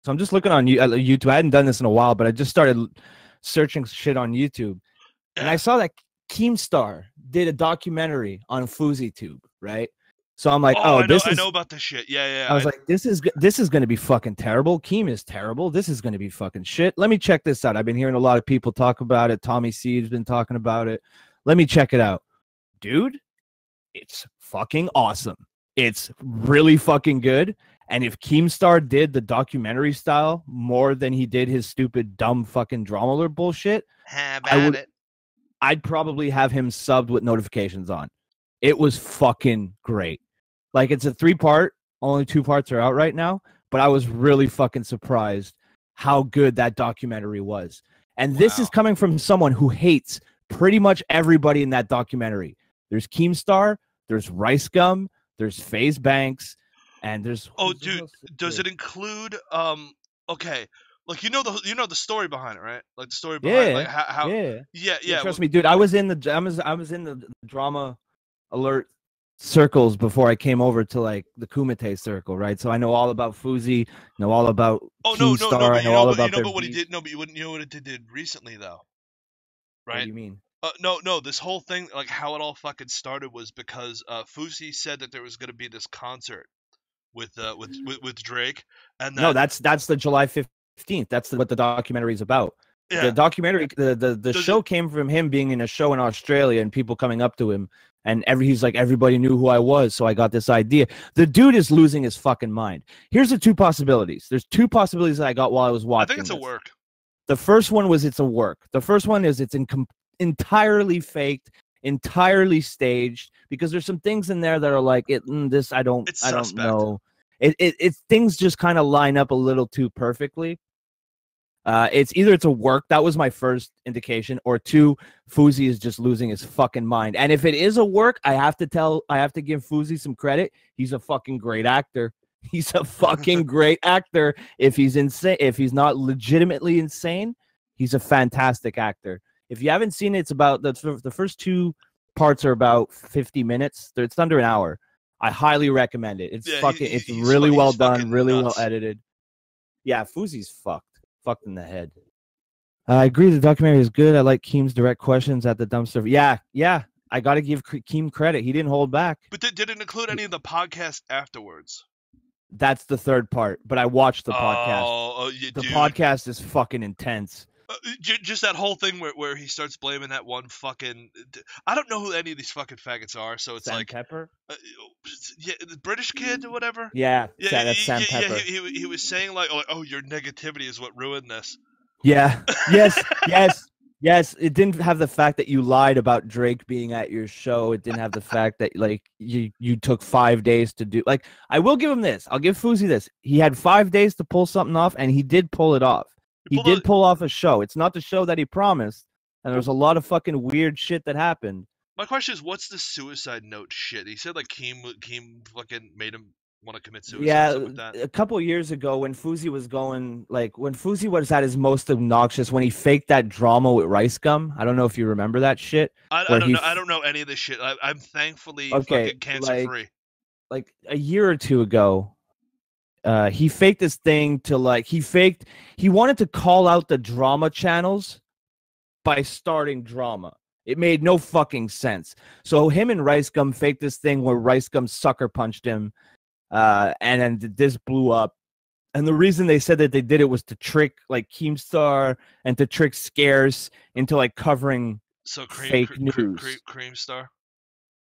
So I'm just looking on YouTube. I hadn't done this in a while, but I just started searching shit on YouTube, and I saw that Keemstar did a documentary on FouseyTube, right? So I'm like, I know about this shit. Yeah. I was like, this is going to be fucking terrible. Keem is terrible. This is going to be fucking shit. Let me check this out. I've been hearing a lot of people talk about it. Tommy C's been talking about it. Let me check it out, dude. It's fucking awesome. It's really fucking good. And if Keemstar did the documentary style more than he did his stupid, dumb fucking DramaAlert bullshit, I'd probably have him subbed with notifications on. It was fucking great. Like, it's a 3-part. Only 2 parts are out right now. But I was really fucking surprised how good that documentary was. And this is coming from someone who hates pretty much everybody in that documentary. There's Keemstar, there's Rice Gum, there's FaZe Banks, and there's does it include okay, like you know the story behind it, right? Like the story behind like how yeah. Trust me, dude. I was in the DramaAlert circles before I came over to like the Kumite circle, right? So I know all about Fousey, know all about Keemstar, I know all about but what he did, but you wouldn't know what it did recently though, right? What do you mean? No, this whole thing, like how it all fucking started was because Fousey said that there was going to be this concert with Drake, and no, that's the July 15th. That's what the documentary is about. Yeah. The documentary, the show came from him being in a show in Australia and people coming up to him, and he's like, everybody knew who I was, so I got this idea. The dude is losing his fucking mind. Here's the 2 possibilities. There's 2 possibilities that I got while I was watching. I think it's a work. The first one was it's a work. The first one is it's entirely faked, entirely staged, because there's some things in there that are like I don't know. It's things just kind of line up a little too perfectly. It's either it's a work, that was my first indication, or 2, Fousey is just losing his fucking mind. And if it is a work, I have to give Fousey some credit. He's a fucking great actor. He's a fucking great actor. If he's insane, if he's not legitimately insane, he's a fantastic actor. If you haven't seen it, it's about the first 2 parts are about 50 minutes. It's under an hour. I highly recommend it. It's it's really well done, really well edited. Yeah, Fousey's fucked in the head. I agree the documentary is good. I like Keem's direct questions at the dumpster. Yeah. I got to give Keem credit. He didn't hold back. But did it include any of the podcast afterwards? That's the 3rd part, but I watched the podcast. The podcast is fucking intense. Just that whole thing where he starts blaming that one fucking... I don't know who any of these fucking faggots are, so it's Sam like... Pepper? The British kid or whatever? Yeah, that's Sam Pepper. Yeah, he was saying like, oh, your negativity is what ruined this. Yeah, yes. It didn't have the fact that you lied about Drake being at your show. It didn't have the fact that like you took 5 days to do... Like, I will give him this. I'll give Fousey this. He had 5 days to pull something off, and he did pull it off. He did pull off a show. It's not the show that he promised, and there's a lot of fucking weird shit that happened. My question is, what's the suicide note shit? He said like Keem fucking made him want to commit suicide. Yeah, like that. A couple years ago when Fousey was Fousey was at his most obnoxious, when he faked that drama with Rice Gum. I don't know if you remember that shit. I don't know any of this shit. I'm thankfully fucking cancer free. Like a year or 2 ago. He faked this thing to he wanted to call out the drama channels by starting drama. It made no fucking sense. So him and Rice Gum faked this thing where Rice Gum sucker punched him, and then this blew up. And the reason they said that they did it was to trick like Keemstar and to trick Scarce into like covering fake news. Keemstar.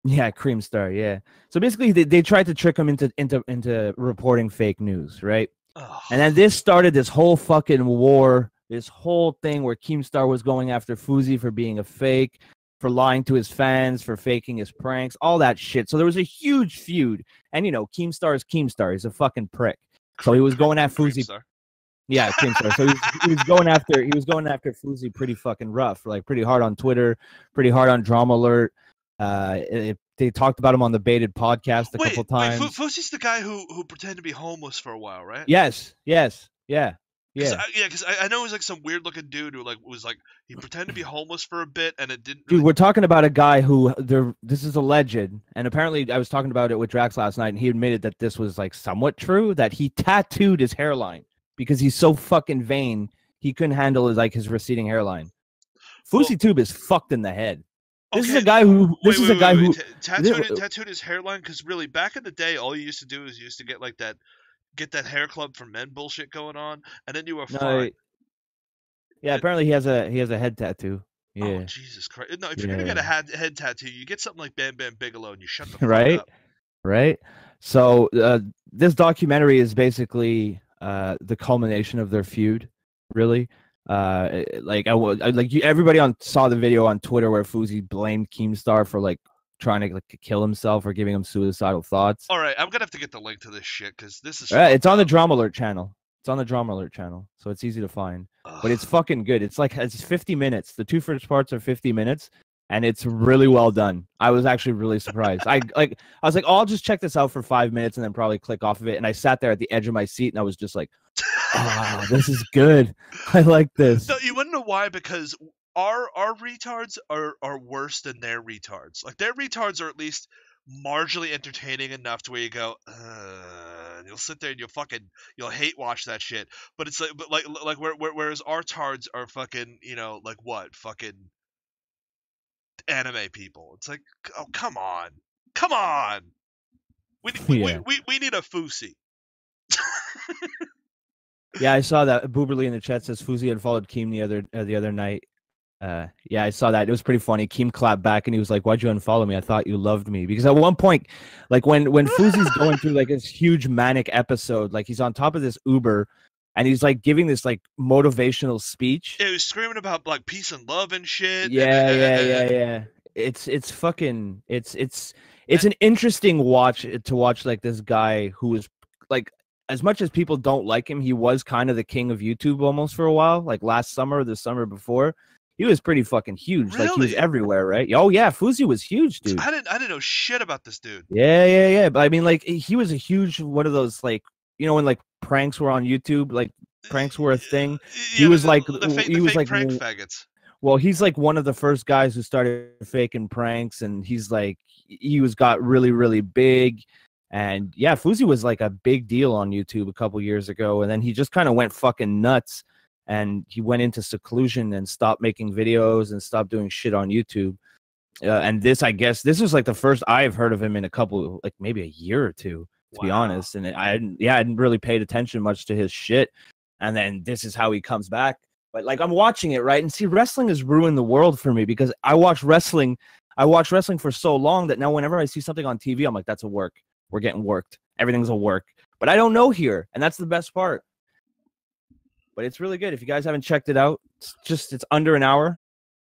Yeah, Keemstar. Yeah. So basically, they tried to trick him into reporting fake news, right? Oh. And then this started this whole fucking war, this whole thing where Keemstar was going after Fousey for being a fake, for lying to his fans, for faking his pranks, all that shit. So there was a huge feud, and Keemstar is Keemstar. He's a fucking prick. So he was going at Fousey. Yeah, Keemstar. So he was going after Fousey pretty fucking rough, like pretty hard on Twitter, pretty hard on DramaAlert. They talked about him on the Baited podcast a couple times. Fousey's the guy who pretended to be homeless for a while, right? Yes, yeah. Because I know he's like some weird looking dude who he pretended to be homeless for a bit, and it didn't. Dude, we're talking about a guy who this is alleged, and apparently I was talking about it with Drax last night, and he admitted that this was like somewhat true, that he tattooed his hairline. because he's so fucking vain. He couldn't handle his receding hairline. FouseyTube is fucked in the head. This is a guy who. This is a guy who tattooed his hairline, because really back in the day, all you used to do is you used to get like that, hair club for men bullshit going on, and then you were fine. Yeah, apparently he has a head tattoo. Yeah. Oh Jesus Christ! No, if you're gonna get a head tattoo, you get something like Bam Bam Bigelow, and you shut the fuck up. Right. So this documentary is basically the culmination of their feud, really. Everybody saw the video on Twitter where Fousey blamed Keemstar for like trying to kill himself or giving him suicidal thoughts. All right, I'm gonna have to get the link to this shit because this is. It's on the DramaAlert channel. It's on the DramaAlert channel, so it's easy to find. But it's fucking good. It's 50 minutes. The two first parts are 50 minutes. And it's really well done. I was actually really surprised. I was like, oh, I'll just check this out for 5 minutes and then probably click off of it. And I sat there at the edge of my seat and I was just like, oh, this is good. I like this. No, you wouldn't know why, because our retards are worse than their retards. Like, their retards are at least marginally entertaining enough to where you go, and you'll sit there and you'll hate watch that shit. But it's whereas our tards are fucking, like what? Fucking anime people. It's like, oh, come on. We need a Fousey. Yeah, I saw that. Booberly in the chat says Fousey had followed Keem the other night. Yeah, I saw that. It was pretty funny. Keem clapped back and he was like, "Why'd you unfollow me? I thought you loved me." Because at one point, like when Fousey's going through like this huge manic episode, like he's on top of this Uber and he's like giving this like motivational speech. Yeah, he was screaming about like peace and love and shit. Yeah. It's an interesting watch to watch, like this guy who is like, as much as people don't like him, he was kind of the king of YouTube almost for a while. Like last summer, the summer before, he was pretty fucking huge. Really? Like he was everywhere, right? Oh yeah, Fousey was huge, dude. I didn't know shit about this dude. Yeah. But I mean, like he was a huge one of those, like, when like pranks were on YouTube, like pranks were a thing. He was like prank faggots. Well, he's like one of the first guys who started faking pranks, and he got really, really big. And yeah, Fousey was like a big deal on YouTube a couple years ago, and then he just kind of went fucking nuts, and he went into seclusion and stopped making videos and stopped doing shit on YouTube. And I guess this was like the first I've heard of him in a couple, like maybe a year or two, to be honest. And I hadn't really paid attention much to his shit. And then this is how he comes back. But like, I'm watching it, right? And see, wrestling has ruined the world for me, because I watched wrestling for so long that now whenever I see something on TV, I'm like, that's a work. We're getting worked. Everything's a work. But I don't know here, and that's the best part. But it's really good. If you guys haven't checked it out, it's under an hour.